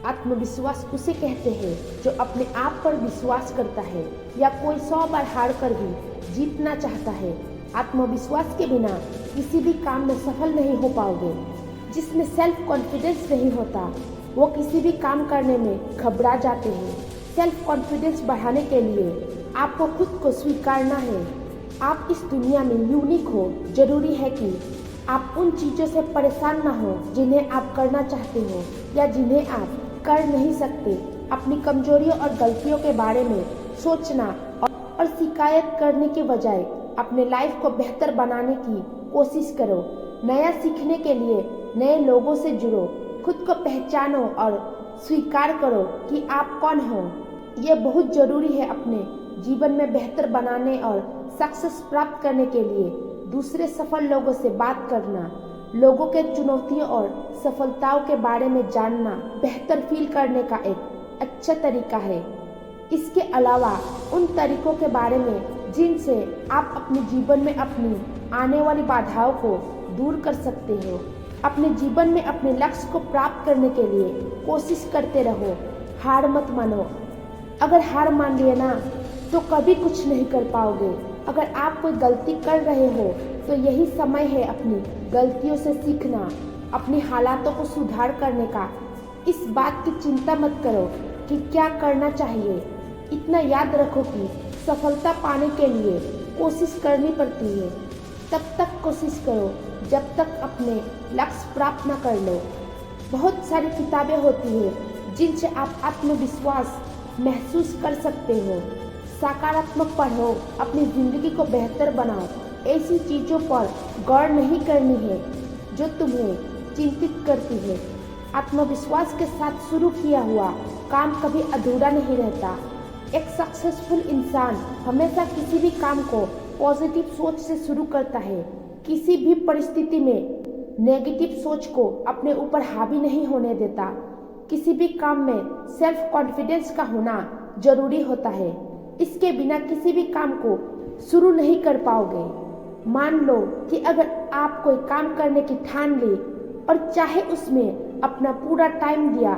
आत्मविश्वास उसे कहते हैं जो अपने आप पर विश्वास करता है या कोई 100 बार हार कर भी जीतना चाहता है। आत्मविश्वास के बिना किसी भी काम में सफल नहीं हो पाओगे। जिसमें सेल्फ कॉन्फिडेंस नहीं होता वो किसी भी काम करने में घबरा जाते हैं। सेल्फ कॉन्फिडेंस बढ़ाने के लिए आपको खुद को स्वीकारना है। आप इस दुनिया में यूनिक हो। जरूरी है कि आप उन चीज़ों से परेशान ना हो जिन्हें आप करना चाहते हो या जिन्हें आप कर नहीं सकते। अपनी कमजोरियों और गलतियों के बारे में सोचना और शिकायत करने के बजाय अपने लाइफ को बेहतर बनाने की कोशिश करो। नया सीखने के लिए नए लोगों से जुड़ो। खुद को पहचानो और स्वीकार करो कि आप कौन हो। ये बहुत ज़रूरी है अपने जीवन में बेहतर बनाने और सक्सेस प्राप्त करने के लिए। दूसरे सफल लोगों से बात करना, लोगों के चुनौतियों और सफलताओं के बारे में जानना बेहतर फील करने का एक अच्छा तरीका है। इसके अलावा उन तरीकों के बारे में जिनसे आप अपने जीवन में अपनी आने वाली बाधाओं को दूर कर सकते हो। अपने जीवन में अपने लक्ष्य को प्राप्त करने के लिए कोशिश करते रहो। हार मत मानो। अगर हार मान लिए ना तो कभी कुछ नहीं कर पाओगे। अगर आप कोई गलती कर रहे हो तो यही समय है अपनी गलतियों से सीखना, अपनी हालातों को सुधार करने का। इस बात की चिंता मत करो कि क्या करना चाहिए। इतना याद रखो कि सफलता पाने के लिए कोशिश करनी पड़ती है। तब तक कोशिश करो जब तक अपने लक्ष्य प्राप्त न कर लो। बहुत सारी किताबें होती हैं जिनसे आप आत्मविश्वास महसूस कर सकते हो। सकारात्मक पढ़ो, अपनी ज़िंदगी को बेहतर बनाओ। ऐसी चीज़ों पर गौर नहीं करनी है जो तुम्हें चिंतित करती है। आत्मविश्वास के साथ शुरू किया हुआ काम कभी अधूरा नहीं रहता। एक सक्सेसफुल इंसान हमेशा किसी भी काम को पॉजिटिव सोच से शुरू करता है। किसी भी परिस्थिति में नेगेटिव सोच को अपने ऊपर हावी नहीं होने देता। किसी भी काम में सेल्फ कॉन्फिडेंस का होना जरूरी होता है। इसके बिना किसी भी काम को शुरू नहीं कर पाओगे। मान लो कि अगर आप कोई काम करने की ठान ली और चाहे उसमें अपना पूरा टाइम दिया,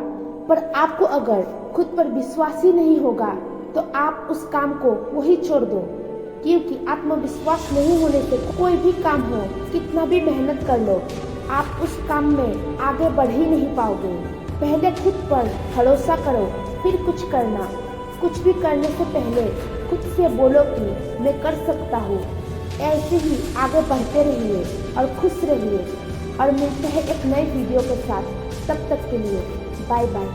पर आपको अगर खुद पर विश्वास ही नहीं होगा तो आप उस काम को वही छोड़ दो। क्योंकि आत्मविश्वास नहीं होने से कोई भी काम हो, कितना भी मेहनत कर लो, आप उस काम में आगे बढ़ ही नहीं पाओगे। पहले खुद पर भरोसा करो, फिर कुछ करना। कुछ भी करने से पहले खुद से बोलो कि मैं कर सकता हूँ। ऐसे ही आगे बढ़ते रहिए और खुश रहिए। और मिलते हैं एक नई वीडियो के साथ। तब तक के लिए बाय बाय।